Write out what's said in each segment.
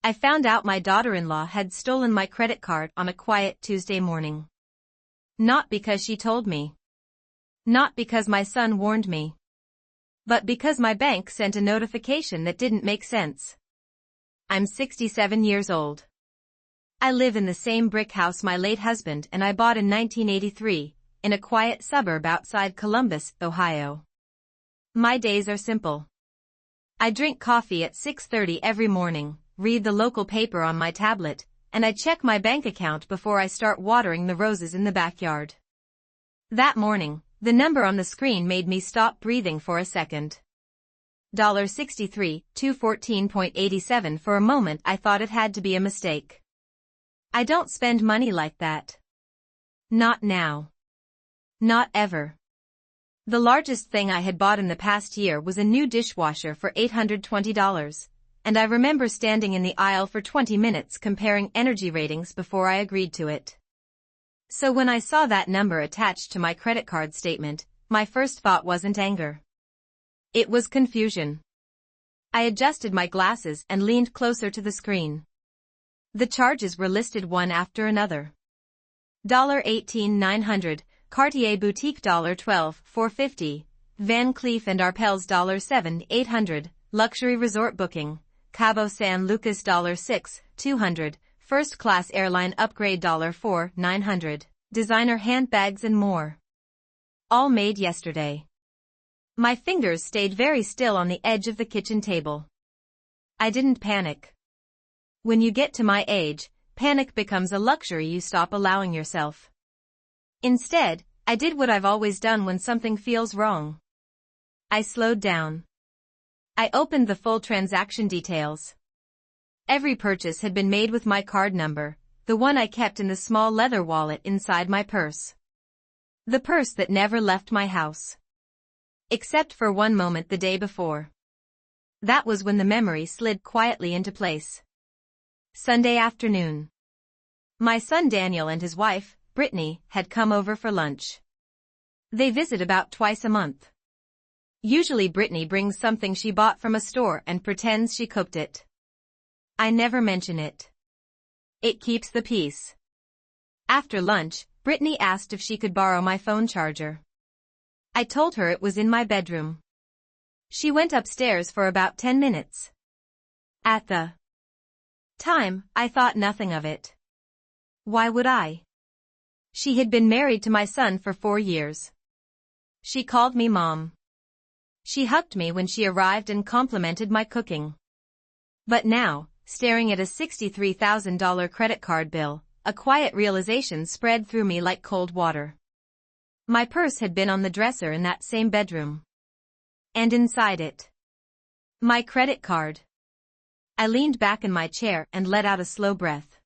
I found out my daughter-in-law had stolen my credit card on a quiet Tuesday morning. Not because she told me. Not because my son warned me. But because my bank sent a notification that didn't make sense. I'm 67 years old. I live in the same brick house my late husband and I bought in 1983, in a quiet suburb outside Columbus, Ohio. My days are simple. I drink coffee at 6:30 every morning, read the local paper on my tablet, and I check my bank account before I start watering the roses in the backyard. That morning, the number on the screen made me stop breathing for a second. $63, $214.87. For a moment I thought it had to be a mistake. I don't spend money like that. Not now. Not ever. The largest thing I had bought in the past year was a new dishwasher for $820, and I remember standing in the aisle for 20 minutes comparing energy ratings before I agreed to it. So when I saw that number attached to my credit card statement, my first thought wasn't anger. It was confusion. I adjusted my glasses and leaned closer to the screen. The charges were listed one after another. $18,900, Cartier Boutique $12,450, Van Cleef & Arpels $7,800, Luxury Resort Booking, Cabo San Lucas $6,200, First Class Airline Upgrade $4,900, Designer Handbags and more. All made yesterday. My fingers stayed very still on the edge of the kitchen table. I didn't panic. When you get to my age, panic becomes a luxury you stop allowing yourself. Instead, I did what I've always done when something feels wrong. I slowed down. I opened the full transaction details. Every purchase had been made with my card number, the one I kept in the small leather wallet inside my purse. The purse that never left my house. Except for one moment the day before. That was when the memory slid quietly into place. Sunday afternoon. My son Daniel and his wife, Brittany, had come over for lunch. They visit about twice a month. Usually Brittany brings something she bought from a store and pretends she cooked it. I never mention it. It keeps the peace. After lunch, Brittany asked if she could borrow my phone charger. I told her it was in my bedroom. She went upstairs for about 10 minutes. At the time, I thought nothing of it. Why would I? She had been married to my son for 4 years. She called me Mom. She hugged me when she arrived and complimented my cooking. But now, staring at a $63,000 credit card bill, a quiet realization spread through me like cold water. My purse had been on the dresser in that same bedroom. And inside it, my credit card. I leaned back in my chair and let out a slow breath.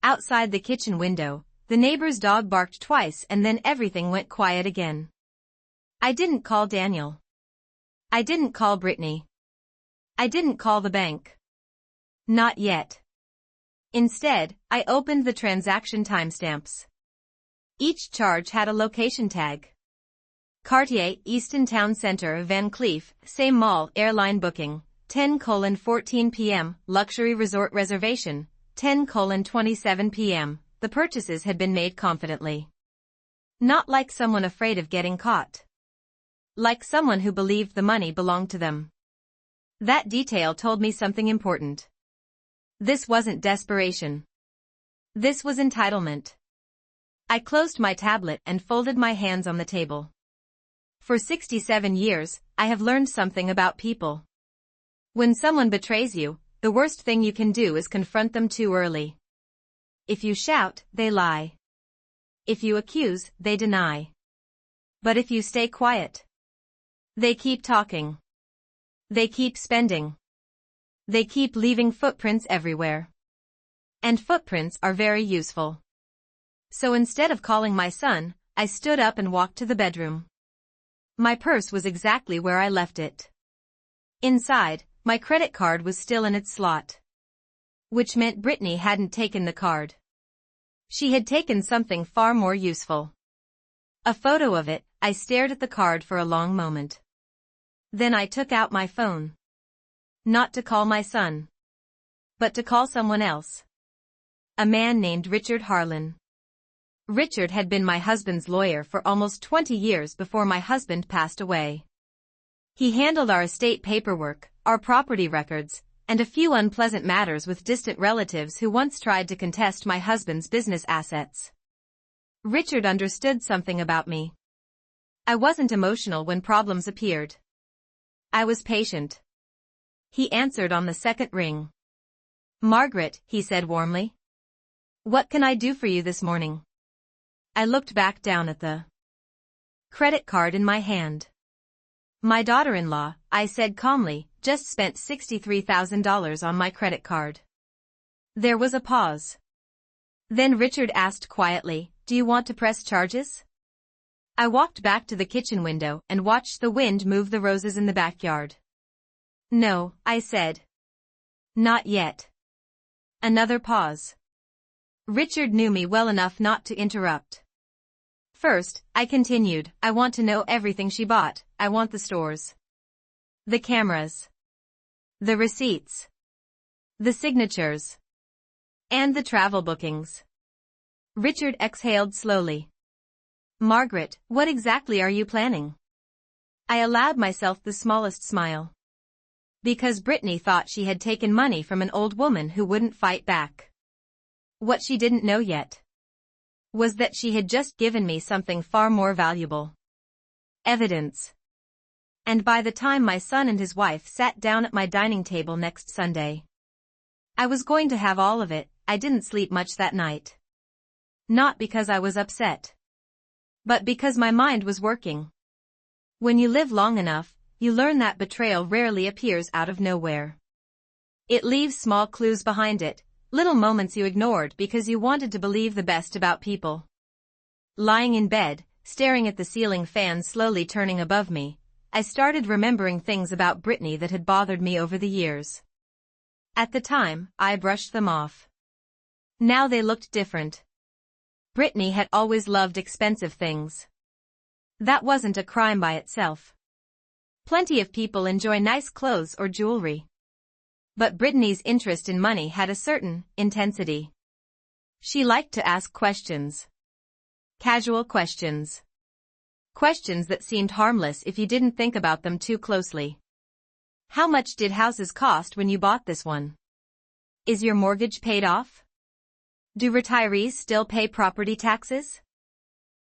Outside the kitchen window, the neighbor's dog barked twice and then everything went quiet again. I didn't call Daniel. I didn't call Brittany. I didn't call the bank. Not yet. Instead, I opened the transaction timestamps. Each charge had a location tag. Cartier, Easton Town Center, Van Cleef, same mall, airline booking, 10:14 p.m., luxury resort reservation, 10:27 p.m. The purchases had been made confidently. Not like someone afraid of getting caught. Like someone who believed the money belonged to them. That detail told me something important. This wasn't desperation. This was entitlement. I closed my tablet and folded my hands on the table. For 67 years, I have learned something about people. When someone betrays you, the worst thing you can do is confront them too early. If you shout, they lie. If you accuse, they deny. But if you stay quiet, they keep talking. They keep spending. They keep leaving footprints everywhere. And footprints are very useful. So instead of calling my son, I stood up and walked to the bedroom. My purse was exactly where I left it. Inside, my credit card was still in its slot. Which meant Brittany hadn't taken the card. She had taken something far more useful. A photo of it. I stared at the card for a long moment. Then I took out my phone. Not to call my son. but to call someone else. A man named Richard Harlan. Richard had been my husband's lawyer for almost 20 years before my husband passed away. He handled our estate paperwork, our property records, and a few unpleasant matters with distant relatives who once tried to contest my husband's business assets. Richard understood something about me. I wasn't emotional when problems appeared. I was patient. He answered on the second ring. "Margaret," he said warmly. "What can I do for you this morning?" I looked back down at the credit card in my hand. "My daughter-in-law," I said calmly, "just spent $63,000 on my credit card." There was a pause. Then Richard asked quietly, "Do you want to press charges?" I walked back to the kitchen window and watched the wind move the roses in the backyard. "No," I said. "Not yet." Another pause. Richard knew me well enough not to interrupt. "First," I continued, "I want to know everything she bought. I want the stores, the cameras, the receipts, the signatures, and the travel bookings." Richard exhaled slowly. "Margaret, what exactly are you planning?" I allowed myself the smallest smile. Because Brittany thought she had taken money from an old woman who wouldn't fight back. What she didn't know yet was that she had just given me something far more valuable. Evidence. And by the time my son and his wife sat down at my dining table next Sunday, I was going to have all of it. I didn't sleep much that night. Not because I was upset, but because my mind was working. When you live long enough, you learn that betrayal rarely appears out of nowhere. It leaves small clues behind it, little moments you ignored because you wanted to believe the best about people. Lying in bed, staring at the ceiling fan slowly turning above me, I started remembering things about Brittany that had bothered me over the years. At the time, I brushed them off. Now they looked different. Brittany had always loved expensive things. That wasn't a crime by itself. Plenty of people enjoy nice clothes or jewelry. But Brittany's interest in money had a certain intensity. She liked to ask questions. Casual questions. Questions that seemed harmless if you didn't think about them too closely. How much did houses cost when you bought this one? Is your mortgage paid off? Do retirees still pay property taxes?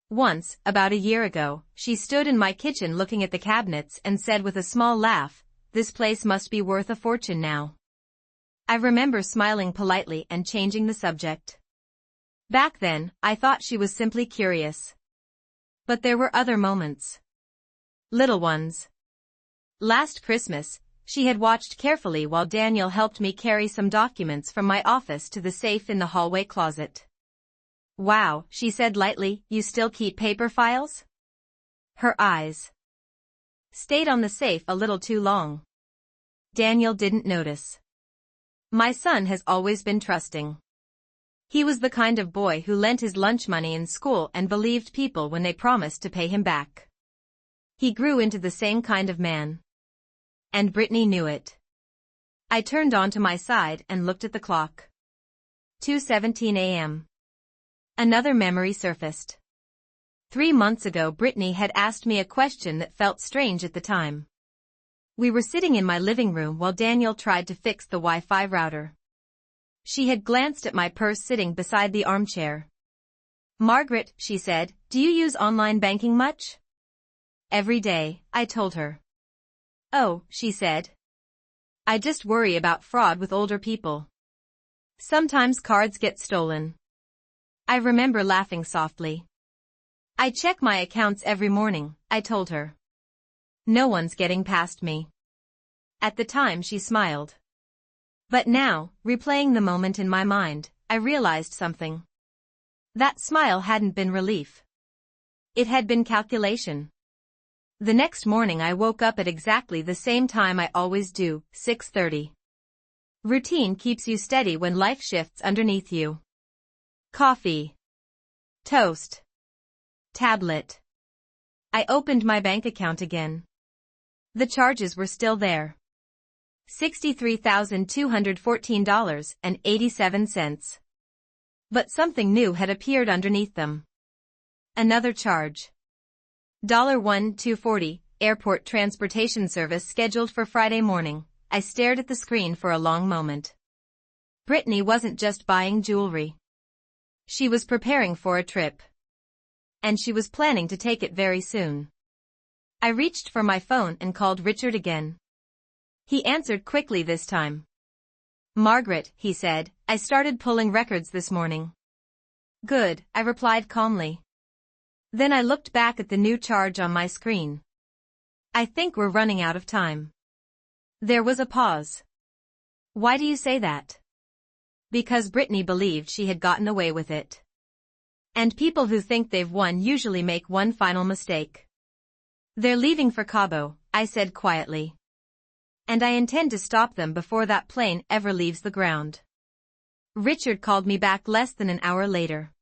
Once, about a year ago, she stood in my kitchen looking at the cabinets and said with a small laugh, "This place must be worth a fortune now." I remember smiling politely and changing the subject. Back then, I thought she was simply curious. But there were other moments. Little ones. Last Christmas, she had watched carefully while Daniel helped me carry some documents from my office to the safe in the hallway closet. "Wow," she said lightly, "you still keep paper files?" Her eyes stayed on the safe a little too long. Daniel didn't notice. My son has always been trusting. He was the kind of boy who lent his lunch money in school and believed people when they promised to pay him back. He grew into the same kind of man. And Brittany knew it. I turned onto my side and looked at the clock. 2:17 a.m. Another memory surfaced. 3 months ago Brittany had asked me a question that felt strange at the time. We were sitting in my living room while Daniel tried to fix the Wi-Fi router. She had glanced at my purse sitting beside the armchair. "Margaret," she said, "do you use online banking much?" "Every day," I told her. "Oh," she said. "I just worry about fraud with older people. Sometimes cards get stolen." I remember laughing softly. "I check my accounts every morning," I told her. "No one's getting past me." At the time she smiled. But now, replaying the moment in my mind, I realized something. That smile hadn't been relief. It had been calculation. The next morning I woke up at exactly the same time I always do, 6:30. Routine keeps you steady when life shifts underneath you. Coffee. Toast. Tablet. I opened my bank account again. The charges were still there. $63,214.87. But something new had appeared underneath them. Another charge. $1,240, airport transportation service scheduled for Friday morning. I stared at the screen for a long moment. Brittany wasn't just buying jewelry. She was preparing for a trip. And she was planning to take it very soon. I reached for my phone and called Richard again. He answered quickly this time. "Margaret," he said, "I started pulling records this morning." "Good," I replied calmly. Then I looked back at the new charge on my screen. "I think we're running out of time." There was a pause. "Why do you say that?" Because Brittany believed she had gotten away with it. And people who think they've won usually make one final mistake. "They're leaving for Cabo," I said quietly. "And I intend to stop them before that plane ever leaves the ground." Richard called me back less than an hour later.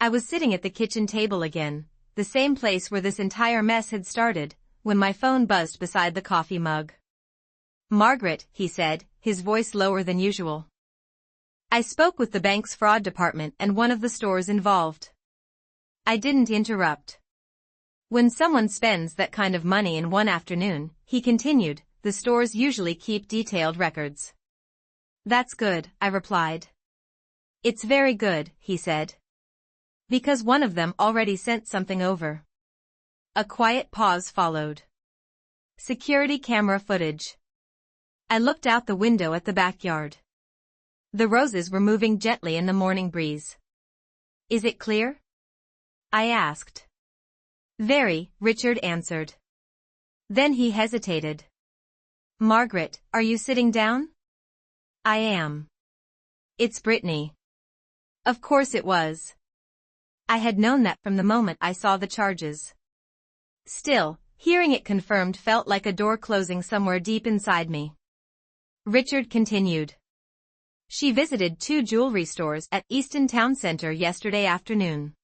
I was sitting at the kitchen table again, the same place where this entire mess had started, when my phone buzzed beside the coffee mug. "Margaret," he said, his voice lower than usual. "I spoke with the bank's fraud department and one of the stores involved." I didn't interrupt. "When someone spends that kind of money in one afternoon," he continued, "the stores usually keep detailed records." "That's good," I replied. "It's very good," he said. "Because one of them already sent something over." A quiet pause followed. Security camera footage. I looked out the window at the backyard. The roses were moving gently in the morning breeze. "Is it clear?" I asked. "Very," Richard answered. Then he hesitated. "Margaret, are you sitting down?" "I am." "It's Brittany." Of course it was. I had known that from the moment I saw the charges. Still, hearing it confirmed felt like a door closing somewhere deep inside me. Richard continued. "She visited 2 jewelry stores at Easton Town Center yesterday afternoon.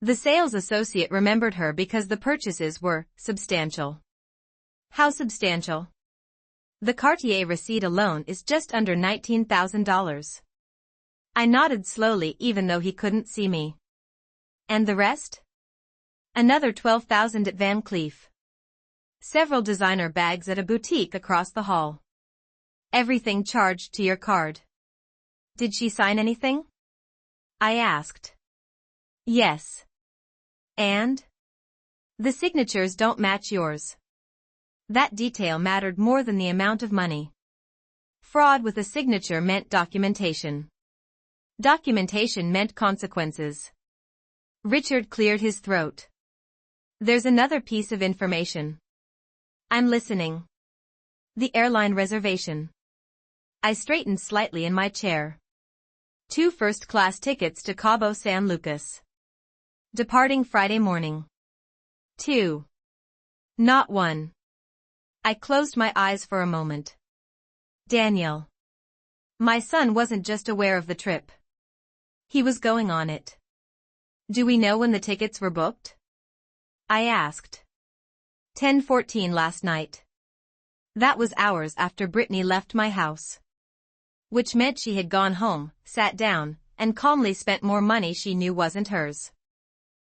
The sales associate remembered her because the purchases were substantial." "How substantial?" "The Cartier receipt alone is just under $19,000. I nodded slowly even though he couldn't see me. "And the rest?" "Another $12,000 at Van Cleef. Several designer bags at a boutique across the hall. Everything charged to your card." "Did she sign anything?" I asked. "Yes." "And?" "The signatures don't match yours." That detail mattered more than the amount of money. Fraud with a signature meant documentation. Documentation meant consequences. Richard cleared his throat. "There's another piece of information." "I'm listening." "The airline reservation." I straightened slightly in my chair. 2 first-class tickets to Cabo San Lucas. Departing Friday morning. 2. Not 1. I closed my eyes for a moment. Daniel. My son wasn't just aware of the trip. He was going on it. "Do we know when the tickets were booked?" I asked. 10:14 last night. That was hours after Brittany left my house. Which meant she had gone home, sat down, and calmly spent more money she knew wasn't hers.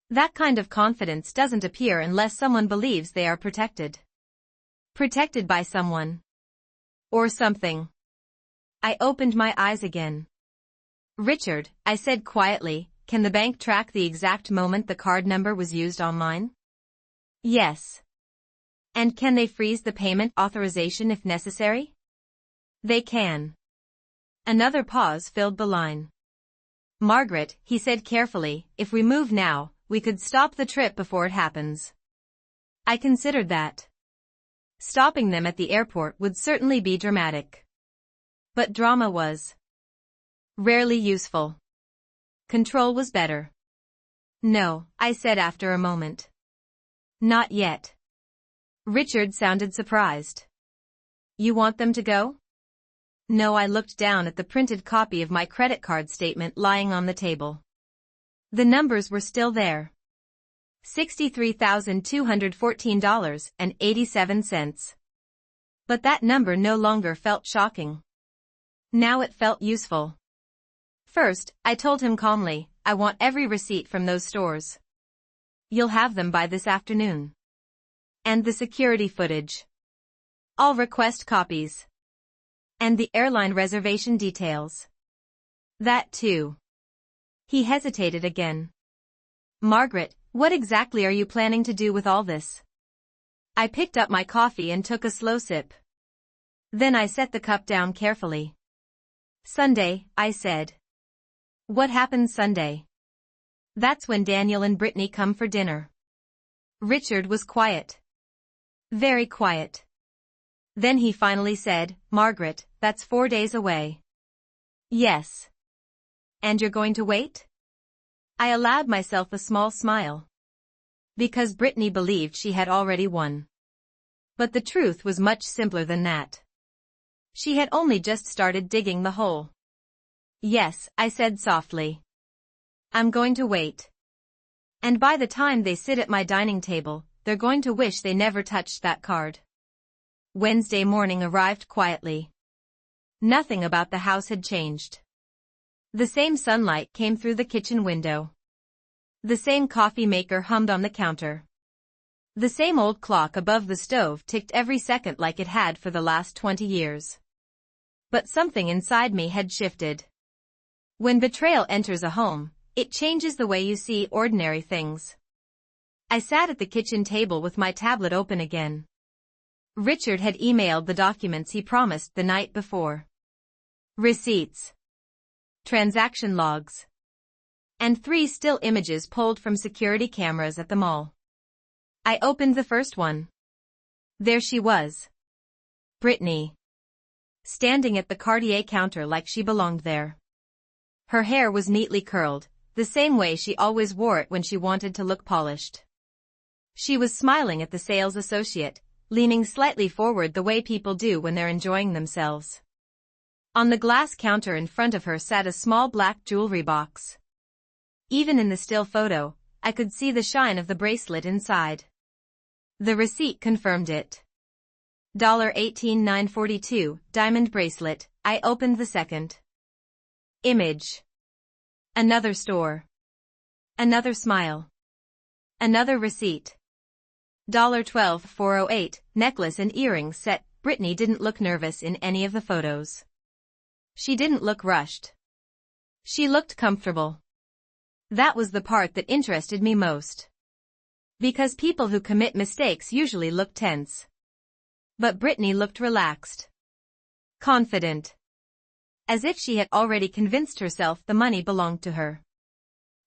That kind of confidence doesn't appear unless someone believes they are protected. Protected by someone. Or something. I opened my eyes again. "Richard," I said quietly, "can the bank track the exact moment the card number was used online?" "Yes." "And can they freeze the payment authorization if necessary?" "They can." Another pause filled the line. "Margaret," he said carefully, "if we move now, we could stop the trip before it happens." I considered that. Stopping them at the airport would certainly be dramatic. But drama was rarely useful. Control was better. "No," I said after a moment. "Not yet." Richard sounded surprised. "You want them to go?" "No." I looked down at the printed copy of my credit card statement lying on the table. The numbers were still there. $63,214.87. But that number no longer felt shocking. Now it felt useful. First, I told him calmly, I want every receipt from those stores. You'll have them by this afternoon. And the security footage. I'll request copies. And the airline reservation details. That too. He hesitated again. Margaret, what exactly are you planning to do with all this? I picked up my coffee and took a slow sip. Then I set the cup down carefully. Sunday, I said. What happens Sunday? That's when Daniel and Brittany come for dinner. Richard was quiet. Very quiet. Then he finally said, Margaret, that's 4 days away. Yes. And you're going to wait? I allowed myself a small smile. Because Brittany believed she had already won. But the truth was much simpler than that. She had only just started digging the hole. Yes, I said softly. I'm going to wait. And by the time they sit at my dining table, they're going to wish they never touched that card. Wednesday morning arrived quietly. Nothing about the house had changed. The same sunlight came through the kitchen window. The same coffee maker hummed on the counter. The same old clock above the stove ticked every second like it had for the last 20 years. But something inside me had shifted. When betrayal enters a home, it changes the way you see ordinary things. I sat at the kitchen table with my tablet open again. Richard had emailed the documents he promised the night before. Receipts. Transaction logs. And 3 still images pulled from security cameras at the mall. I opened the first one. There she was. Brittany. Standing at the Cartier counter like she belonged there. Her hair was neatly curled, the same way she always wore it when she wanted to look polished. She was smiling at the sales associate, leaning slightly forward the way people do when they're enjoying themselves. On the glass counter in front of her sat a small black jewelry box. Even in the still photo, I could see the shine of the bracelet inside. The receipt confirmed it. $18,942, diamond bracelet. I opened the second image. Another store. Another smile. Another receipt. $12,408, necklace and earrings set. Brittany didn't look nervous in any of the photos. She didn't look rushed. She looked comfortable. That was the part that interested me most. Because people who commit mistakes usually look tense. But Brittany looked relaxed. Confident. As if she had already convinced herself the money belonged to her.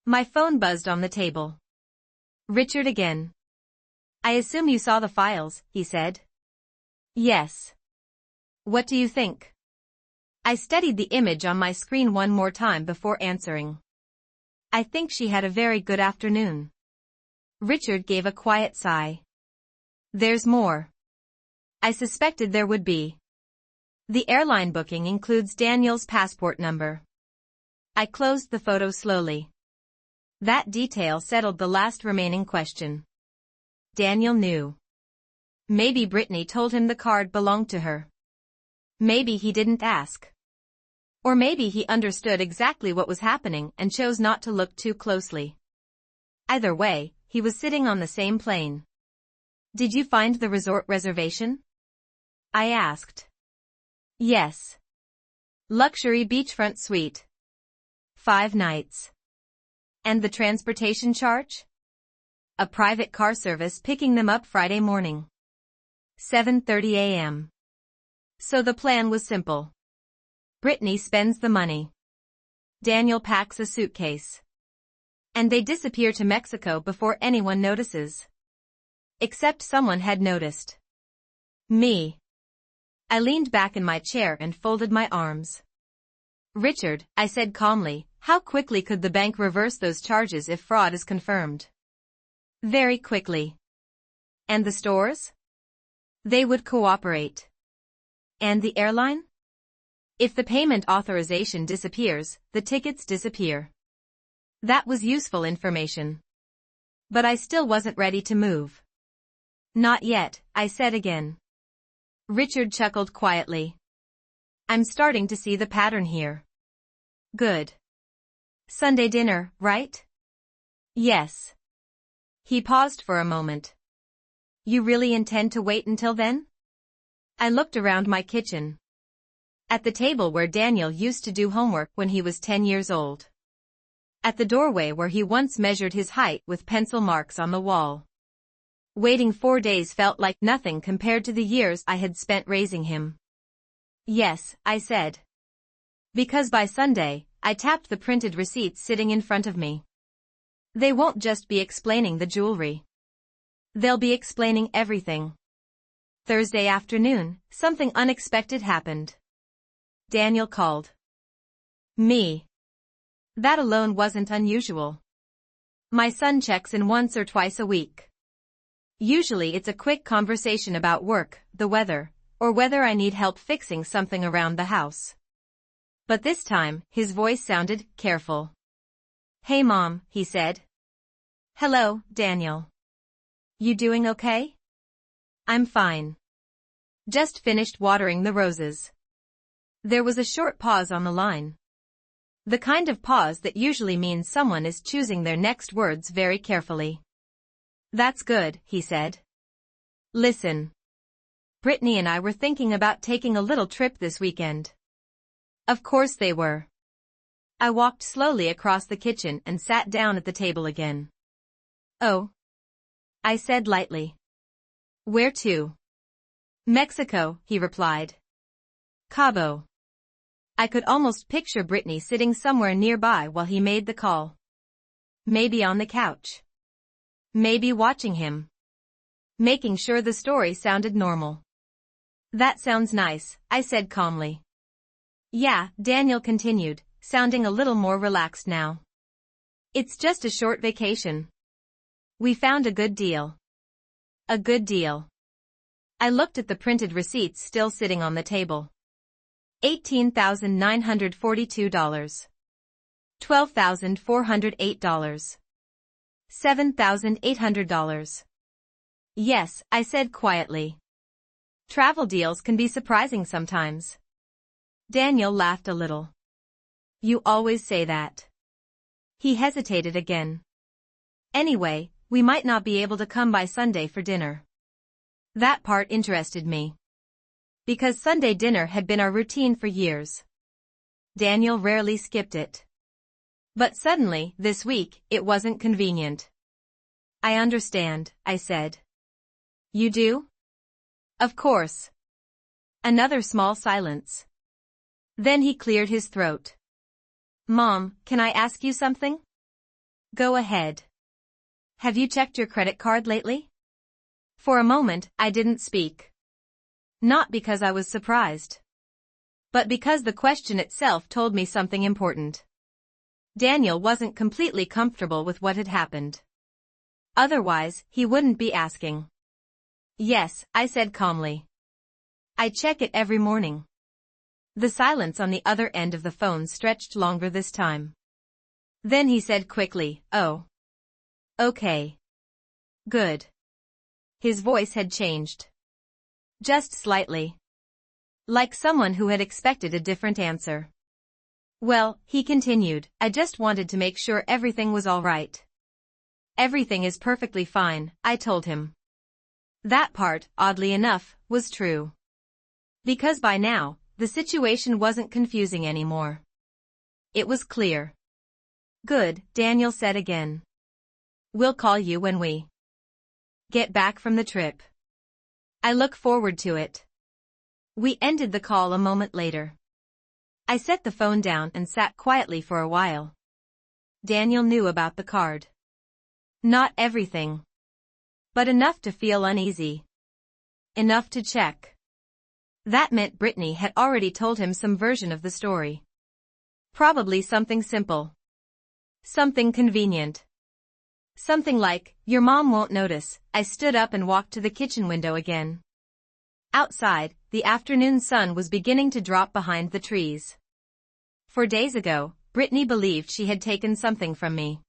My phone buzzed on the table. Richard again. I assume you saw the files, he said. Yes. What do you think? I studied the image on my screen one more time before answering. I think she had a very good afternoon. Richard gave a quiet sigh. There's more. I suspected there would be. The airline booking includes Daniel's passport number. I closed the photo slowly. That detail settled the last remaining question. Daniel knew. Maybe Brittany told him the card belonged to her. Maybe he didn't ask. Or maybe he understood exactly what was happening and chose not to look too closely. Either way, he was sitting on the same plane. Did you find the resort reservation? I asked. Yes. Luxury beachfront suite. 5 nights. And the transportation charge? A private car service picking them up Friday morning. 7:30 a.m. So the plan was simple. Brittany spends the money. Daniel packs a suitcase. And they disappear to Mexico before anyone notices. Except someone had noticed. Me. I leaned back in my chair and folded my arms. Richard, I said calmly, how quickly could the bank reverse those charges if fraud is confirmed? Very quickly. And the stores? They would cooperate. And the airline? If the payment authorization disappears, the tickets disappear. That was useful information. But I still wasn't ready to move. Not yet, I said again. Richard chuckled quietly. I'm starting to see the pattern here. Good. Sunday dinner, right? Yes. He paused for a moment. You really intend to wait until then? I looked around my kitchen. At the table where Daniel used to do homework when he was 10 years old. At the doorway where he once measured his height with pencil marks on the wall. Waiting 4 days felt like nothing compared to the years I had spent raising him. Yes, I said. Because by Sunday, I tapped the printed receipts sitting in front of me. They won't just be explaining the jewelry. They'll be explaining everything. Thursday afternoon, something unexpected happened. Daniel called me. That alone wasn't unusual. My son checks in once or twice a week. Usually it's a quick conversation about work, the weather, or whether I need help fixing something around the house. But this time, his voice sounded careful. Hey Mom, he said. Hello, Daniel. You doing okay? I'm fine. Just finished watering the roses. There was a short pause on the line. The kind of pause that usually means someone is choosing their next words very carefully. That's good, he said. Listen. Brittany and I were thinking about taking a little trip this weekend. Of course they were. I walked slowly across the kitchen and sat down at the table again. Oh. I said lightly. Where to? Mexico, he replied. Cabo. I could almost picture Brittany sitting somewhere nearby while he made the call. Maybe on the couch. Maybe watching him. Making sure the story sounded normal. That sounds nice, I said calmly. Yeah, Daniel continued, sounding a little more relaxed now. It's just a short vacation. We found a good deal. A good deal. I looked at the printed receipts still sitting on the table. $18,942. $12,408. $7,800. Yes, I said quietly. Travel deals can be surprising sometimes. Daniel laughed a little. You always say that. He hesitated again. Anyway, we might not be able to come by Sunday for dinner. That part interested me. Because Sunday dinner had been our routine for years. Daniel rarely skipped it. But suddenly, this week, it wasn't convenient. I understand, I said. You do? Of course. Another small silence. Then he cleared his throat. Mom, can I ask you something? Go ahead. Have you checked your credit card lately? For a moment, I didn't speak. Not because I was surprised. But because the question itself told me something important. Daniel wasn't completely comfortable with what had happened. Otherwise, he wouldn't be asking. Yes, I said calmly. I check it every morning. The silence on the other end of the phone stretched longer this time. Then he said quickly, Oh. Okay. Good. His voice had changed. Just slightly. Like someone who had expected a different answer. Well, he continued, I just wanted to make sure everything was all right. Everything is perfectly fine, I told him. That part, oddly enough, was true. Because by now, the situation wasn't confusing anymore. It was clear. Good, Daniel said again. We'll call you when we get back from the trip. I look forward to it. We ended the call a moment later. I set the phone down and sat quietly for a while. Daniel knew about the card. Not everything. But enough to feel uneasy. Enough to check. That meant Brittany had already told him some version of the story. Probably something simple. Something convenient. Something like, your mom won't notice. I stood up and walked to the kitchen window again. Outside, the afternoon sun was beginning to drop behind the trees. 4 days ago, Brittany believed she had taken something from me.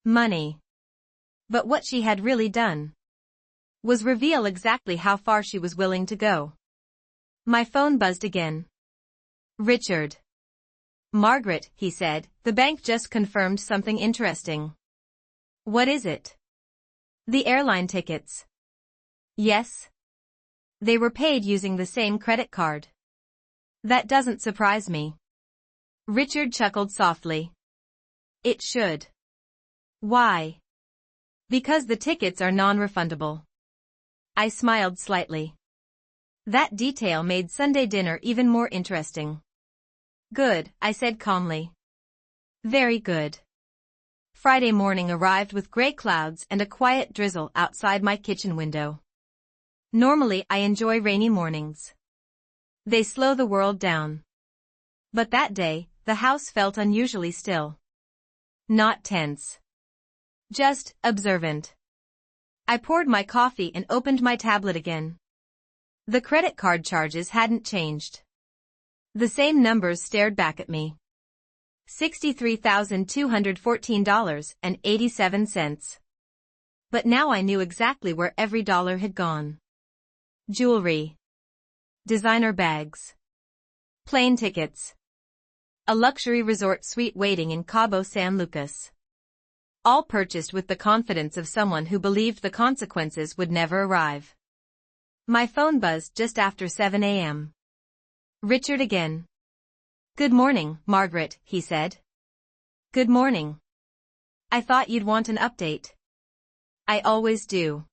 Money. But what she had really done was reveal exactly how far she was willing to go. My phone buzzed again. Richard. Margaret, he said, the bank just confirmed something interesting. What is it? The airline tickets. Yes. They were paid using the same credit card. That doesn't surprise me. Richard chuckled softly. It should. Why? Because the tickets are non-refundable. I smiled slightly. That detail made Sunday dinner even more interesting. Good, I said calmly. Very good. Friday morning arrived with gray clouds and a quiet drizzle outside my kitchen window. Normally I enjoy rainy mornings. They slow the world down. But that day, the house felt unusually still. Not tense. Just observant. I poured my coffee and opened my tablet again. The credit card charges hadn't changed. The same numbers stared back at me. $63,214.87. But now I knew exactly where every dollar had gone. Jewelry. Designer bags. Plane tickets. A luxury resort suite waiting in Cabo San Lucas. All purchased with the confidence of someone who believed the consequences would never arrive. My phone buzzed just after 7 a.m. Richard again. Good morning, Margaret, he said. Good morning. I thought you'd want an update. I always do.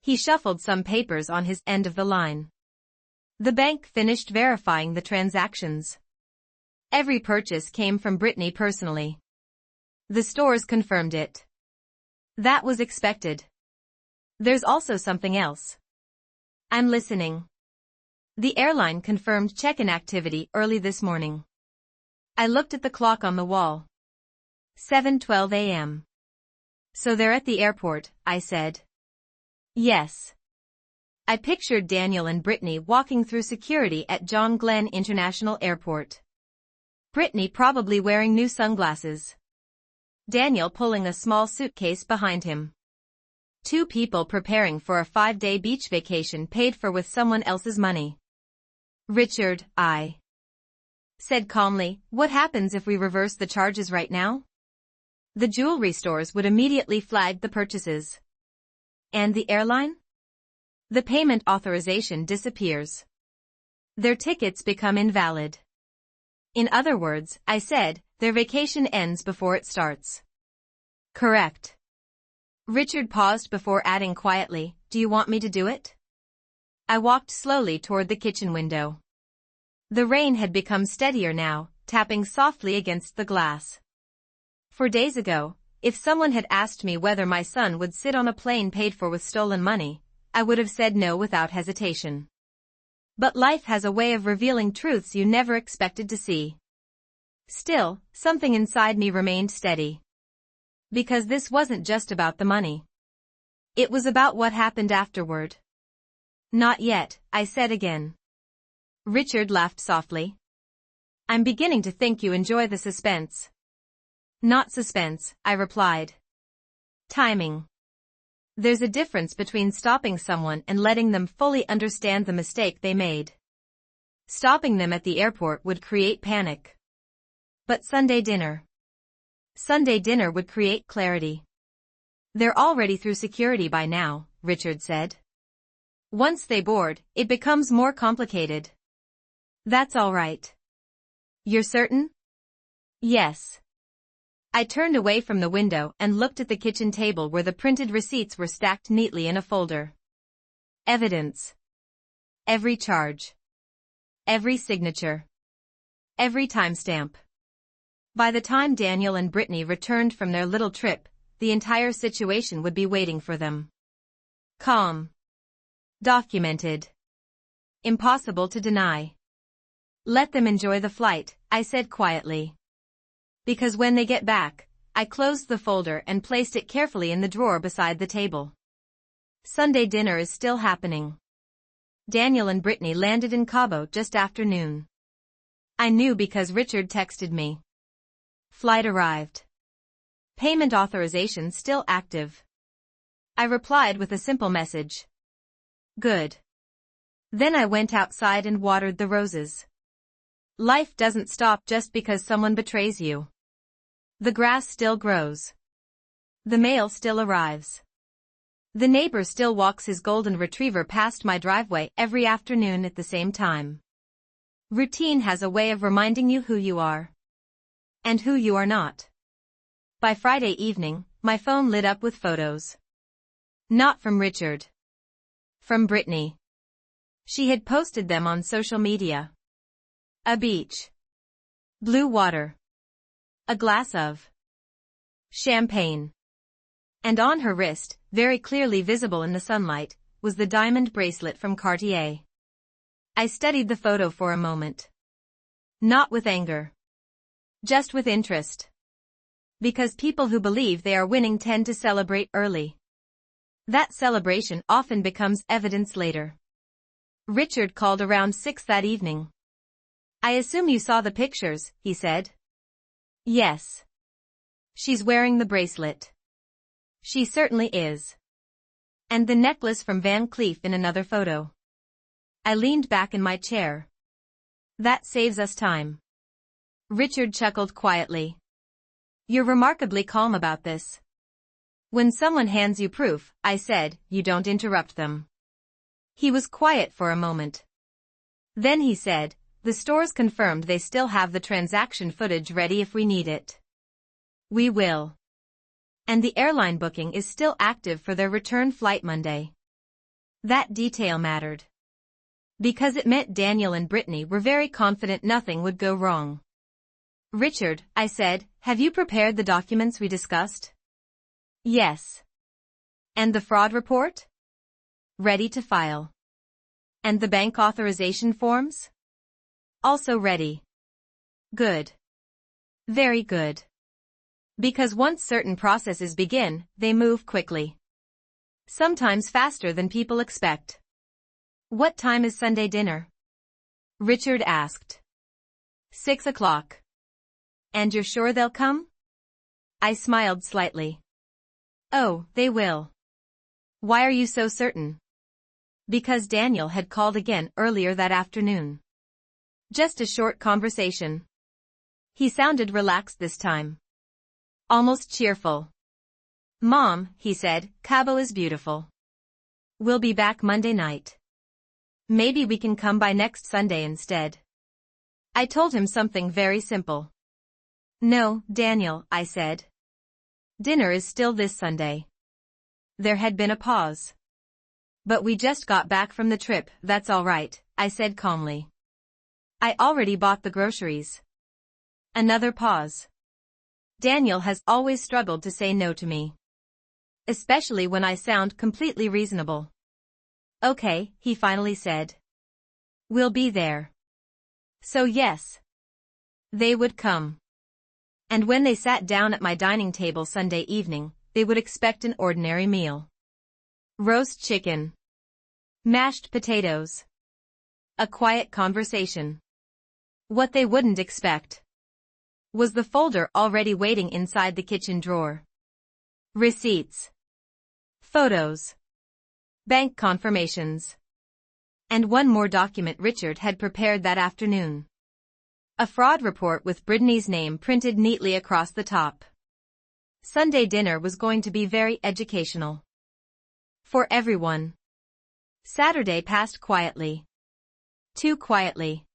He shuffled some papers on his end of the line. The bank finished verifying the transactions. Every purchase came from Brittany personally. The stores confirmed it. That was expected. There's also something else. I'm listening. The airline confirmed check-in activity early this morning. I looked at the clock on the wall. 7:12 a.m. So they're at the airport, I said. Yes. I pictured Daniel and Brittany walking through security at John Glenn International Airport. Brittany probably wearing new sunglasses. Daniel pulling a small suitcase behind him. Two people preparing for a 5-day beach vacation paid for with someone else's money. Richard, I said calmly, what happens if we reverse the charges right now? The jewelry stores would immediately flag the purchases. And the airline? The payment authorization disappears. Their tickets become invalid. In other words, I said, their vacation ends before it starts. Correct. Richard paused before adding quietly, do you want me to do it? I walked slowly toward the kitchen window. The rain had become steadier now, tapping softly against the glass. 4 days ago, if someone had asked me whether my son would sit on a plane paid for with stolen money, I would have said no without hesitation. But life has a way of revealing truths you never expected to see. Still, something inside me remained steady. Because this wasn't just about the money. It was about what happened afterward. Not yet, I said again. Richard laughed softly. I'm beginning to think you enjoy the suspense. Not suspense, I replied. Timing. There's a difference between stopping someone and letting them fully understand the mistake they made. Stopping them at the airport would create panic. But Sunday dinner would create clarity. They're already through security by now, Richard said. Once they board, it becomes more complicated. That's all right. You're certain? Yes. I turned away from the window and looked at the kitchen table where the printed receipts were stacked neatly in a folder. Evidence. Every charge. Every signature. Every timestamp. By the time Daniel and Brittany returned from their little trip, the entire situation would be waiting for them. Calm. Documented. Impossible to deny. Let them enjoy the flight, I said quietly. Because when they get back, I closed the folder and placed it carefully in the drawer beside the table. Sunday dinner is still happening. Daniel and Brittany landed in Cabo just after noon. I knew because Richard texted me. Flight arrived. Payment authorization still active. I replied with a simple message. Good. Then I went outside and watered the roses. Life doesn't stop just because someone betrays you. The grass still grows. The mail still arrives. The neighbor still walks his golden retriever past my driveway every afternoon at the same time. Routine has a way of reminding you who you are. And who you are not. By Friday evening, my phone lit up with photos. Not from Richard. From Brittany. She had posted them on social media. A beach. Blue water. A glass of champagne. And on her wrist, very clearly visible in the sunlight, was the diamond bracelet from Cartier. I studied the photo for a moment. Not with anger. Just with interest. Because people who believe they are winning tend to celebrate early. That celebration often becomes evidence later. Richard called around 6 that evening. "I assume you saw the pictures," he said. "Yes. She's wearing the bracelet." "She certainly is." "And the necklace from Van Cleef in another photo." I leaned back in my chair. "That saves us time." Richard chuckled quietly. "You're remarkably calm about this. When someone hands you proof," I said, "you don't interrupt them." He was quiet for a moment. Then he said, "The store's confirmed they still have the transaction footage ready if we need it." "We will." "And the airline booking is still active for their return flight Monday." That detail mattered. Because it meant Daniel and Brittany were very confident nothing would go wrong. "Richard," I said, "have you prepared the documents we discussed?" "Yes." "And the fraud report?" "Ready to file." "And the bank authorization forms?" "Also ready." "Good. Very good." Because once certain processes begin, they move quickly. Sometimes faster than people expect. "What time is Sunday dinner?" Richard asked. 6 o'clock. "And you're sure they'll come?" I smiled slightly. "Oh, they will." "Why are you so certain?" Because Daniel had called again earlier that afternoon. Just a short conversation. He sounded relaxed this time. Almost cheerful. "Mom," he said, "Cabo is beautiful. We'll be back Monday night. Maybe we can come by next Sunday instead." I told him something very simple. "No, Daniel," I said. "Dinner is still this Sunday." There had been a pause. "But we just got back from the trip, that's all right," I said calmly. "I already bought the groceries." Another pause. Daniel has always struggled to say no to me. Especially when I sound completely reasonable. "Okay," he finally said. "We'll be there." So yes. They would come. And when they sat down at my dining table Sunday evening, they would expect an ordinary meal. Roast chicken. Mashed potatoes. A quiet conversation. What they wouldn't expect was the folder already waiting inside the kitchen drawer. Receipts. Photos. Bank confirmations. And one more document Richard had prepared that afternoon. A fraud report with Brittany's name printed neatly across the top. Sunday dinner was going to be very educational. For everyone. Saturday passed quietly. Too quietly.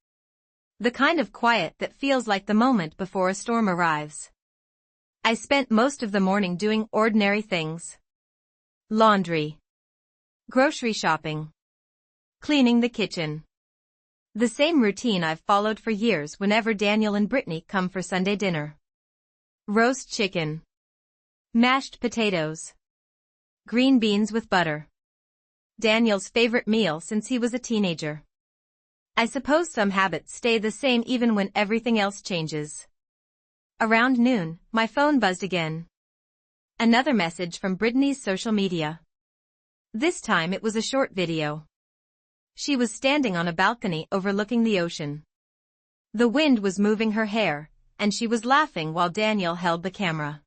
The kind of quiet that feels like the moment before a storm arrives. I spent most of the morning doing ordinary things. Laundry. Grocery shopping. Cleaning the kitchen. The same routine I've followed for years whenever Daniel and Brittany come for Sunday dinner. Roast chicken. Mashed potatoes. Green beans with butter. Daniel's favorite meal since he was a teenager. I suppose some habits stay the same even when everything else changes. Around noon, my phone buzzed again. Another message from Brittany's social media. This time it was a short video. She was standing on a balcony overlooking the ocean. The wind was moving her hair, and she was laughing while Daniel held the camera.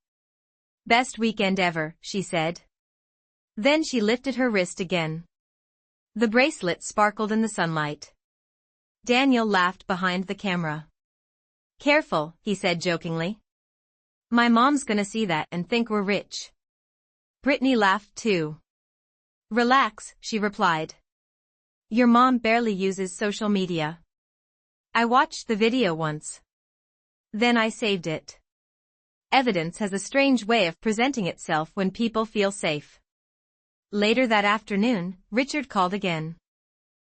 "Best weekend ever," she said. Then she lifted her wrist again. The bracelet sparkled in the sunlight. Daniel laughed behind the camera. "Careful," he said jokingly. "My mom's gonna see that and think we're rich." Brittany laughed too. "Relax," she replied. "Your mom barely uses social media. I watched the video once. Then I saved it." Evidence has a strange way of presenting itself when people feel safe. Later that afternoon, Richard called again.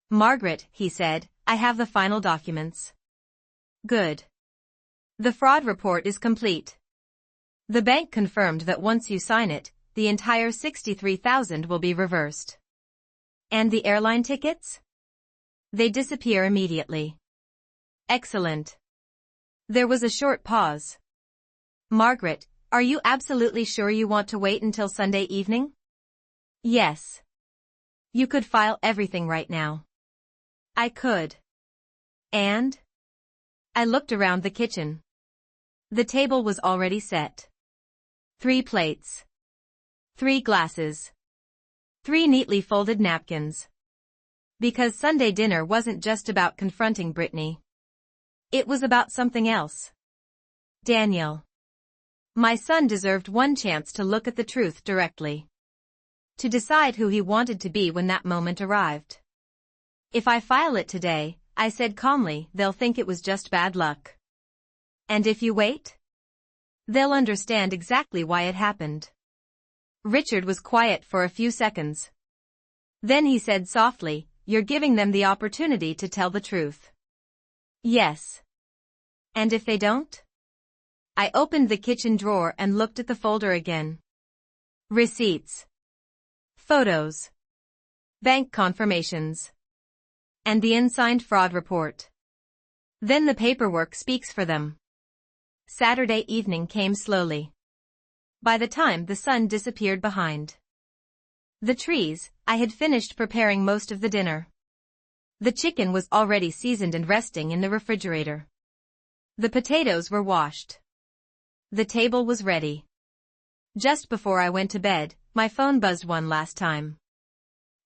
"Margaret," he said, "I have the final documents." "Good. The fraud report is complete. The bank confirmed that once you sign it, the entire $63,000 will be reversed." "And the airline tickets?" "They disappear immediately." "Excellent." There was a short pause. "Margaret, are you absolutely sure you want to wait until Sunday evening?" "Yes. You could file everything right now." "I could." "And?" I looked around the kitchen. The table was already set. 3 plates. 3 glasses. 3 neatly folded napkins. Because Sunday dinner wasn't just about confronting Brittany. It was about something else. Daniel. My son deserved one chance to look at the truth directly. To decide who he wanted to be when that moment arrived. "If I file it today," I said calmly, "they'll think it was just bad luck. And if you wait? They'll understand exactly why it happened." Richard was quiet for a few seconds. Then he said softly, "You're giving them the opportunity to tell the truth." "Yes. And if they don't?" I opened the kitchen drawer and looked at the folder again. Receipts. Photos. Bank confirmations. And the unsigned fraud report. Then the paperwork speaks for them. Saturday evening came slowly. By the time the sun disappeared behind the trees, I had finished preparing most of the dinner. The chicken was already seasoned and resting in the refrigerator. The potatoes were washed. The table was ready. Just before I went to bed, my phone buzzed one last time.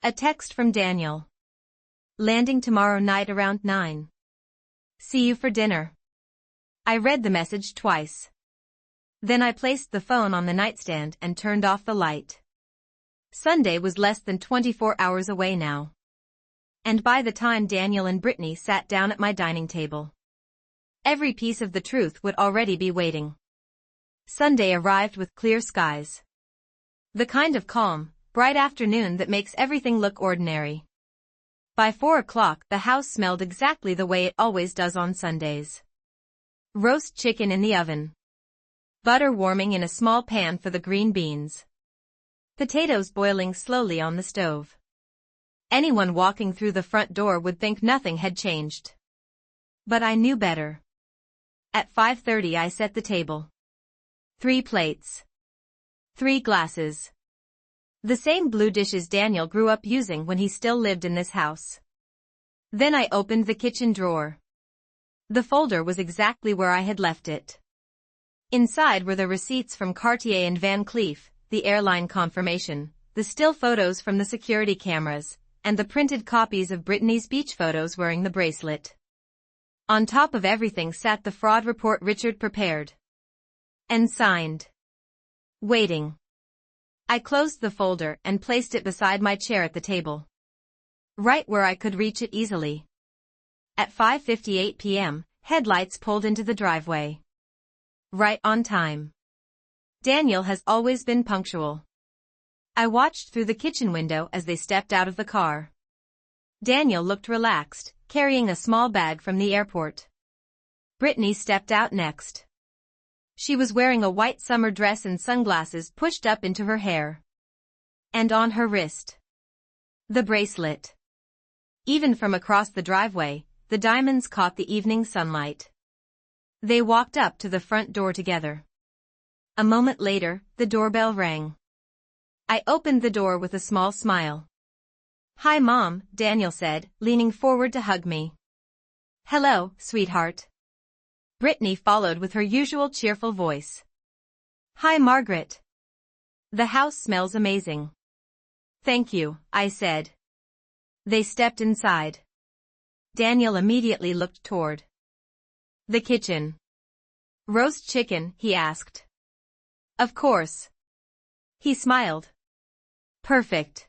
A text from Daniel. "Landing tomorrow night around 9. See you for dinner." I read the message twice. Then I placed the phone on the nightstand and turned off the light. Sunday was less than 24 hours away now. And by the time Daniel and Brittany sat down at my dining table, every piece of the truth would already be waiting. Sunday arrived with clear skies. The kind of calm, bright afternoon that makes everything look ordinary. By 4 o'clock, the house smelled exactly the way it always does on Sundays. Roast chicken in the oven. Butter warming in a small pan for the green beans. Potatoes boiling slowly on the stove. Anyone walking through the front door would think nothing had changed. But I knew better. At 5:30 I set the table. 3 plates. 3 glasses. The same blue dishes Daniel grew up using when he still lived in this house. Then I opened the kitchen drawer. The folder was exactly where I had left it. Inside were the receipts from Cartier and Van Cleef, the airline confirmation, the still photos from the security cameras, and the printed copies of Brittany's beach photos wearing the bracelet. On top of everything sat the fraud report Richard prepared. And signed. Waiting. I closed the folder and placed it beside my chair at the table. Right where I could reach it easily. At 5:58 p.m., headlights pulled into the driveway. Right on time. Daniel has always been punctual. I watched through the kitchen window as they stepped out of the car. Daniel looked relaxed, carrying a small bag from the airport. Brittany stepped out next. She was wearing a white summer dress and sunglasses pushed up into her hair. And on her wrist, the bracelet. Even from across the driveway, the diamonds caught the evening sunlight. They walked up to the front door together. A moment later, the doorbell rang. I opened the door with a small smile. "Hi, Mom," Daniel said, leaning forward to hug me. "Hello, sweetheart." Brittany followed with her usual cheerful voice. "Hi, Margaret. The house smells amazing." "Thank you," I said. They stepped inside. Daniel immediately looked toward the kitchen. Roast chicken, he asked. Of course. He smiled. Perfect.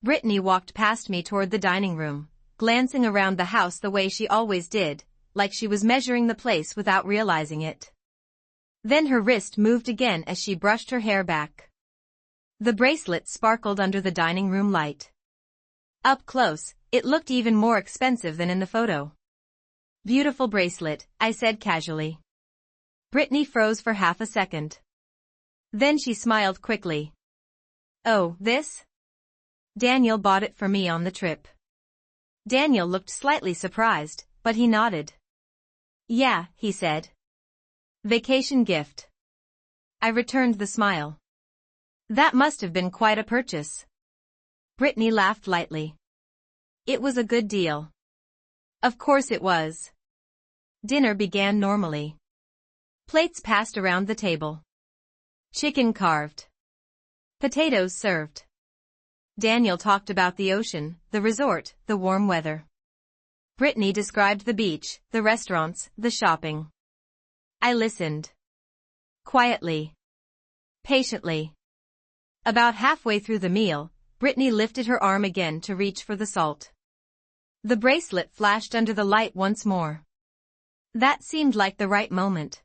Brittany walked past me toward the dining room, glancing around the house the way she always did, like she was measuring the place without realizing it. Then her wrist moved again as she brushed her hair back. The bracelet sparkled under the dining room light. Up close, it looked even more expensive than in the photo. Beautiful bracelet, I said casually. Brittany froze for half a second. Then she smiled quickly. Oh, this? Daniel bought it for me on the trip. Daniel looked slightly surprised, but he nodded. Yeah, he said. Vacation gift. I returned the smile. That must have been quite a purchase. Brittany laughed lightly. It was a good deal. Of course it was. Dinner began normally. Plates passed around the table. Chicken carved. Potatoes served. Daniel talked about the ocean, the resort, the warm weather. Brittany described the beach, the restaurants, the shopping. I listened. Quietly. Patiently. About halfway through the meal, Brittany lifted her arm again to reach for the salt. The bracelet flashed under the light once more. That seemed like the right moment.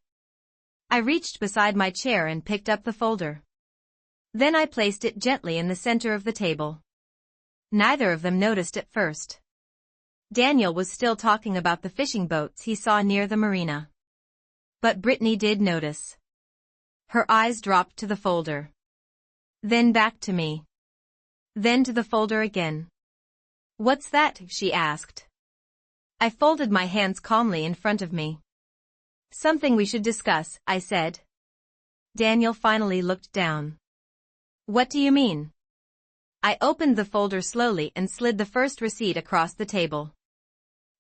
I reached beside my chair and picked up the folder. Then I placed it gently in the center of the table. Neither of them noticed at first. Daniel was still talking about the fishing boats he saw near the marina. But Brittany did notice. Her eyes dropped to the folder. Then back to me. Then to the folder again. What's that? She asked. I folded my hands calmly in front of me. Something we should discuss, I said. Daniel finally looked down. What do you mean? I opened the folder slowly and slid the first receipt across the table.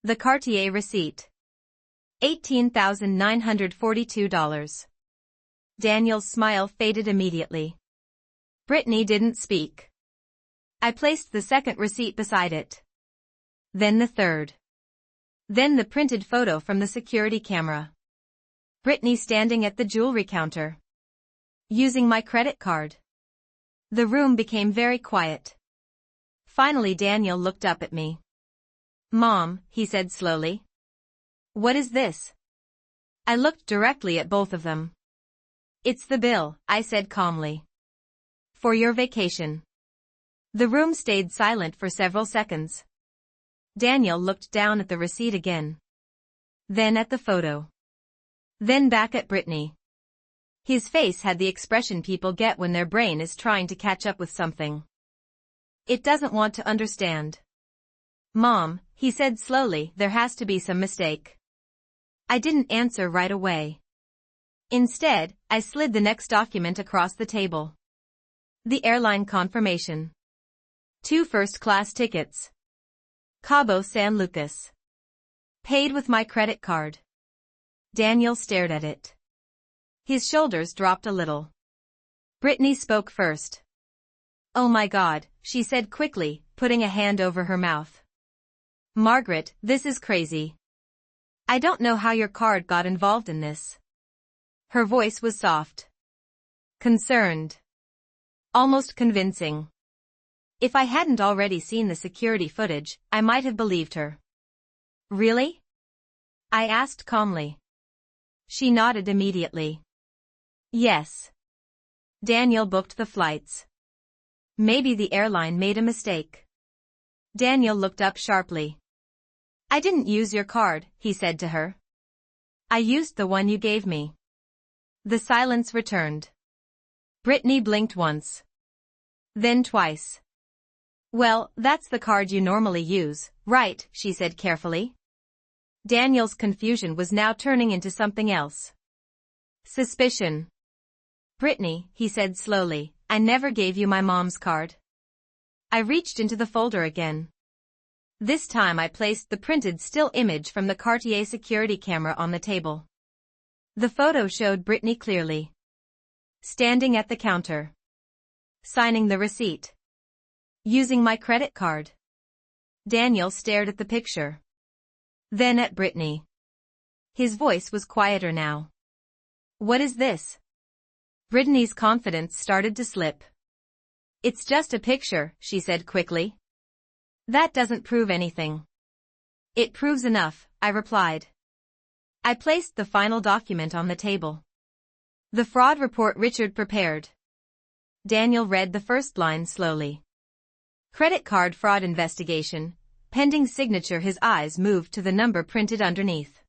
The Cartier receipt. $18,942. Daniel's smile faded immediately. Brittany didn't speak. I placed the second receipt beside it. Then the third. Then the printed photo from the security camera. Brittany standing at the jewelry counter. Using my credit card. The room became very quiet. Finally Daniel looked up at me. Mom, he said slowly. What is this? I looked directly at both of them. It's the bill, I said calmly. For your vacation. The room stayed silent for several seconds. Daniel looked down at the receipt again. Then at the photo. Then back at Brittany. His face had the expression people get when their brain is trying to catch up with something. It doesn't want to understand. Mom, he said slowly, there has to be some mistake. I didn't answer right away. Instead, I slid the next document across the table. The airline confirmation. 2 first-class tickets. Cabo San Lucas. Paid with my credit card. Daniel stared at it. His shoulders dropped a little. Brittany spoke first. Oh my God, she said quickly, putting a hand over her mouth. Margaret, this is crazy. I don't know how your card got involved in this. Her voice was soft. Concerned. Almost convincing. If I hadn't already seen the security footage, I might have believed her. Really? I asked calmly. She nodded immediately. Yes. Daniel booked the flights. Maybe the airline made a mistake. Daniel looked up sharply. I didn't use your card, he said to her. I used the one you gave me. The silence returned. Brittany blinked once. Then twice. Well, that's the card you normally use, right? She said carefully. Daniel's confusion was now turning into something else. Suspicion. Brittany, he said slowly, I never gave you my mom's card. I reached into the folder again. This time I placed the printed still image from the Cartier security camera on the table. The photo showed Brittany clearly. Standing at the counter. Signing the receipt. Using my credit card. Daniel stared at the picture. Then at Brittany. His voice was quieter now. What is this? Brittany's confidence started to slip. It's just a picture, she said quickly. That doesn't prove anything. It proves enough, I replied. I placed the final document on the table. The fraud report Richard prepared. Daniel read the first line slowly. Credit card fraud investigation, pending signature. His eyes moved to the number printed underneath.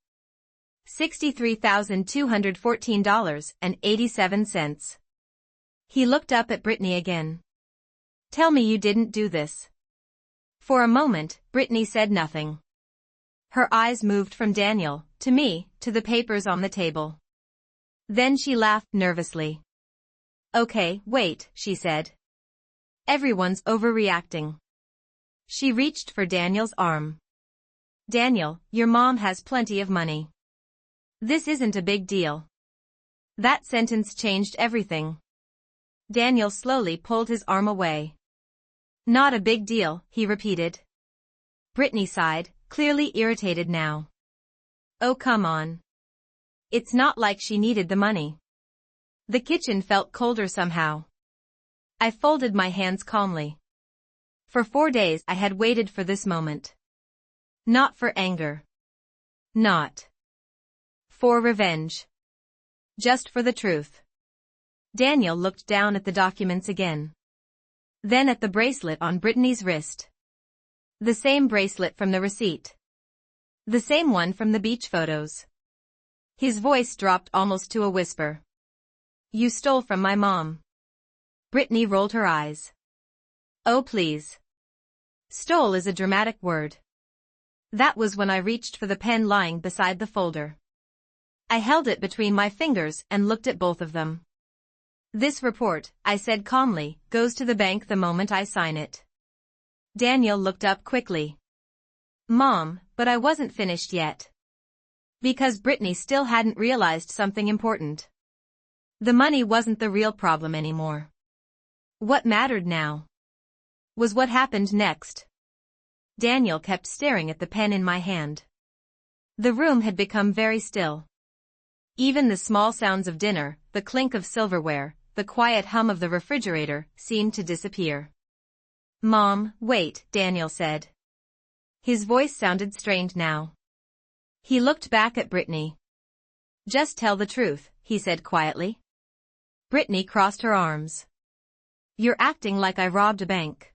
$63,214.87. He looked up at Brittany again. Tell me you didn't do this. For a moment, Brittany said nothing. Her eyes moved from Daniel, to me, to the papers on the table. Then she laughed nervously. Okay, wait, she said. Everyone's overreacting. She reached for Daniel's arm. Daniel, your mom has plenty of money. This isn't a big deal. That sentence changed everything. Daniel slowly pulled his arm away. Not a big deal, he repeated. Brittany sighed, clearly irritated now. Oh, come on. It's not like she needed the money. The kitchen felt colder somehow. I folded my hands calmly. For 4 days I had waited for this moment. Not for anger. Not for revenge. Just for the truth. Daniel looked down at the documents again. Then at the bracelet on Brittany's wrist. The same bracelet from the receipt. The same one from the beach photos. His voice dropped almost to a whisper. You stole from my mom. Brittany rolled her eyes. Oh please. Stole is a dramatic word. That was when I reached for the pen lying beside the folder. I held it between my fingers and looked at both of them. This report, I said calmly, goes to the bank the moment I sign it. Daniel looked up quickly. Mom, but I wasn't finished yet. Because Brittany still hadn't realized something important. The money wasn't the real problem anymore. What mattered now was what happened next. Daniel kept staring at the pen in my hand. The room had become very still. Even the small sounds of dinner, the clink of silverware, the quiet hum of the refrigerator, seemed to disappear. Mom, wait, Daniel said. His voice sounded strained now. He looked back at Brittany. Just tell the truth, he said quietly. Brittany crossed her arms. You're acting like I robbed a bank.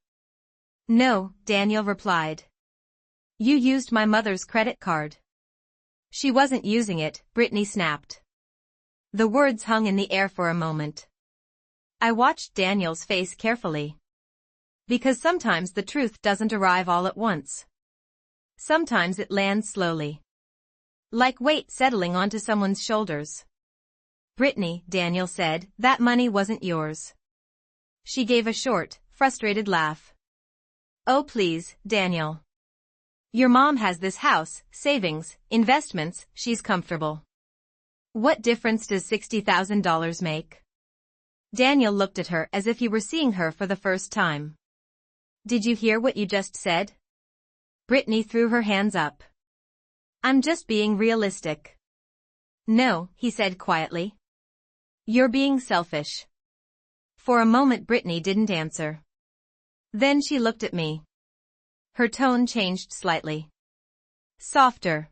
No, Daniel replied. You used my mother's credit card. She wasn't using it, Brittany snapped. The words hung in the air for a moment. I watched Daniel's face carefully. Because sometimes the truth doesn't arrive all at once. Sometimes it lands slowly. Like weight settling onto someone's shoulders. Brittany, Daniel said, that money wasn't yours. She gave a short, frustrated laugh. Oh please, Daniel. Your mom has this house, savings, investments, she's comfortable. What difference does $60,000 make? Daniel looked at her as if he were seeing her for the first time. Did you hear what you just said? Brittany threw her hands up. I'm just being realistic. No, he said quietly. You're being selfish. For a moment Brittany didn't answer. Then she looked at me. Her tone changed slightly. Softer.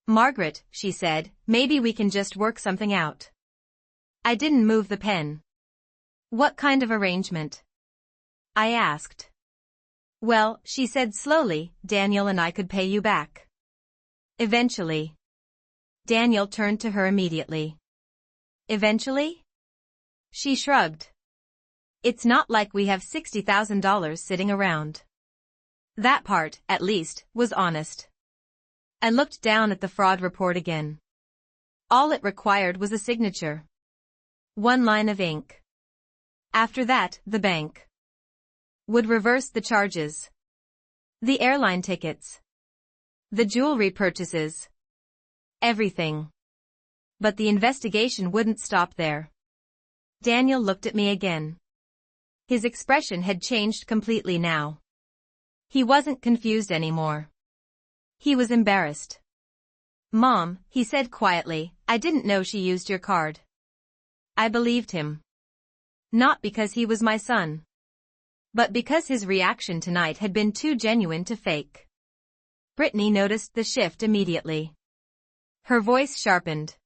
Margaret, she said, maybe we can just work something out. I didn't move the pen. What kind of arrangement? I asked. Well, she said slowly, Daniel and I could pay you back. Eventually. Daniel turned to her immediately. Eventually? She shrugged. It's not like we have $60,000 sitting around. That part, at least, was honest. I looked down at the fraud report again. All it required was a signature. One line of ink. After that, the bank would reverse the charges. The airline tickets. The jewelry purchases. Everything. But the investigation wouldn't stop there. Daniel looked at me again. His expression had changed completely now. He wasn't confused anymore. He was embarrassed. "Mom," he said quietly, "I didn't know she used your card." I believed him. Not because he was my son, but because his reaction tonight had been too genuine to fake. Brittany noticed the shift immediately. Her voice sharpened.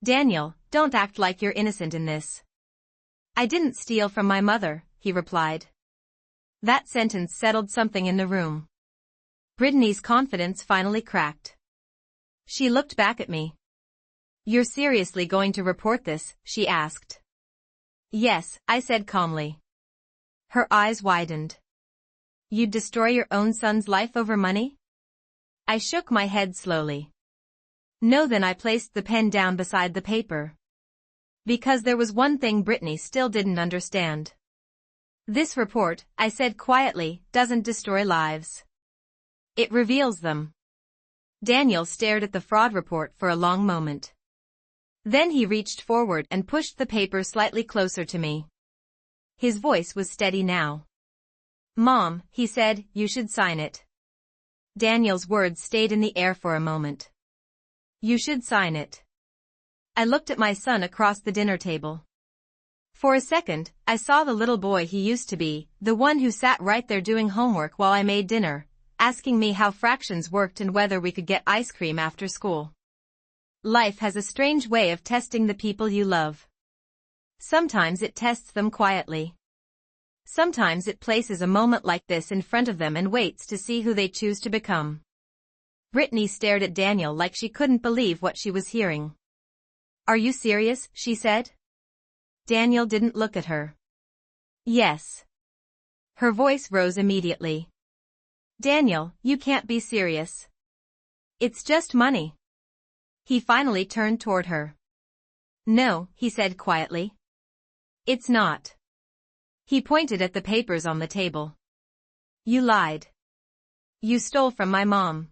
"Daniel, don't act like you're innocent in this." "I didn't steal from my mother," he replied. That sentence settled something in the room. Brittany's confidence finally cracked. She looked back at me. "You're seriously going to report this?" she asked. "Yes," I said calmly. Her eyes widened. "You'd destroy your own son's life over money?" I shook my head slowly. "No." Then I placed the pen down beside the paper. Because there was one thing Brittany still didn't understand. "This report," I said quietly, "doesn't destroy lives. It reveals them." Daniel stared at the fraud report for a long moment. Then he reached forward and pushed the paper slightly closer to me. His voice was steady now. "Mom," he said, "you should sign it." Daniel's words stayed in the air for a moment. "You should sign it." I looked at my son across the dinner table. For a second, I saw the little boy he used to be, the one who sat right there doing homework while I made dinner, asking me how fractions worked and whether we could get ice cream after school. Life has a strange way of testing the people you love. Sometimes it tests them quietly. Sometimes it places a moment like this in front of them and waits to see who they choose to become. Brittany stared at Daniel like she couldn't believe what she was hearing. "Are you serious?" she said. Daniel didn't look at her. "Yes." Her voice rose immediately. "Daniel, you can't be serious. It's just money." He finally turned toward her. "No," he said quietly. "It's not." He pointed at the papers on the table. "You lied. You stole from my mom.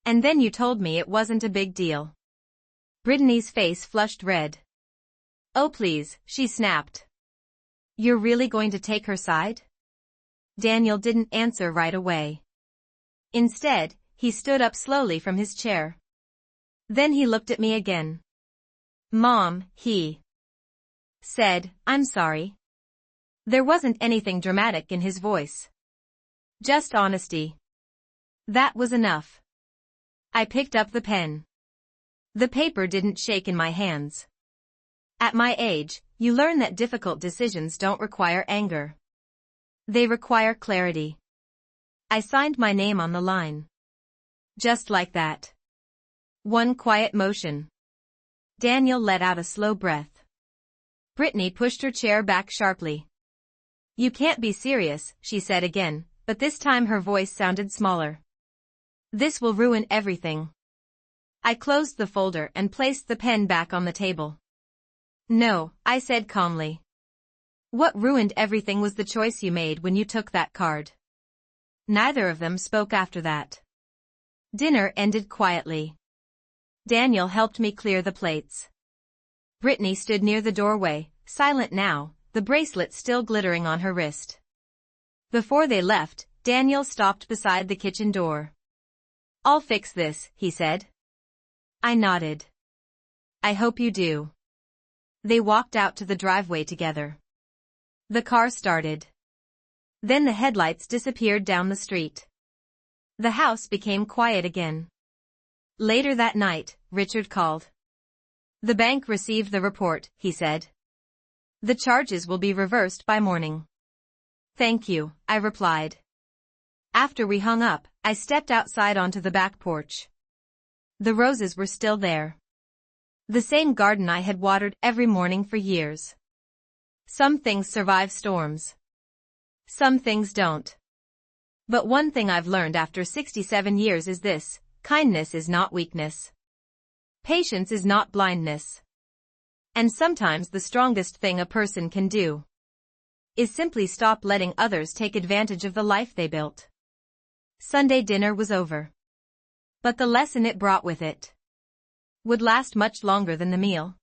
And then you told me it wasn't a big deal." Brittany's face flushed red. "Oh please," she snapped. "You're really going to take her side?" Daniel didn't answer right away. Instead, he stood up slowly from his chair. Then he looked at me again. "Mom," he said, "I'm sorry." There wasn't anything dramatic in his voice. Just honesty. That was enough. I picked up the pen. The paper didn't shake in my hands. At my age, you learn that difficult decisions don't require anger. They require clarity. I signed my name on the line. Just like that. One quiet motion. Daniel let out a slow breath. Brittany pushed her chair back sharply. "You can't be serious," she said again, but this time her voice sounded smaller. "This will ruin everything." I closed the folder and placed the pen back on the table. "No," I said calmly. "What ruined everything was the choice you made when you took that card." Neither of them spoke after that. Dinner ended quietly. Daniel helped me clear the plates. Brittany stood near the doorway, silent now, the bracelet still glittering on her wrist. Before they left, Daniel stopped beside the kitchen door. "I'll fix this," he said. I nodded. "I hope you do." They walked out to the driveway together. The car started. Then the headlights disappeared down the street. The house became quiet again. Later that night, Richard called. "The bank received the report," he said. "The charges will be reversed by morning." "Thank you," I replied. After we hung up, I stepped outside onto the back porch. The roses were still there. The same garden I had watered every morning for years. Some things survive storms. Some things don't. But one thing I've learned after 67 years is this: kindness is not weakness. Patience is not blindness. And sometimes the strongest thing a person can do is simply stop letting others take advantage of the life they built. Sunday dinner was over. But the lesson it brought with it would last much longer than the meal.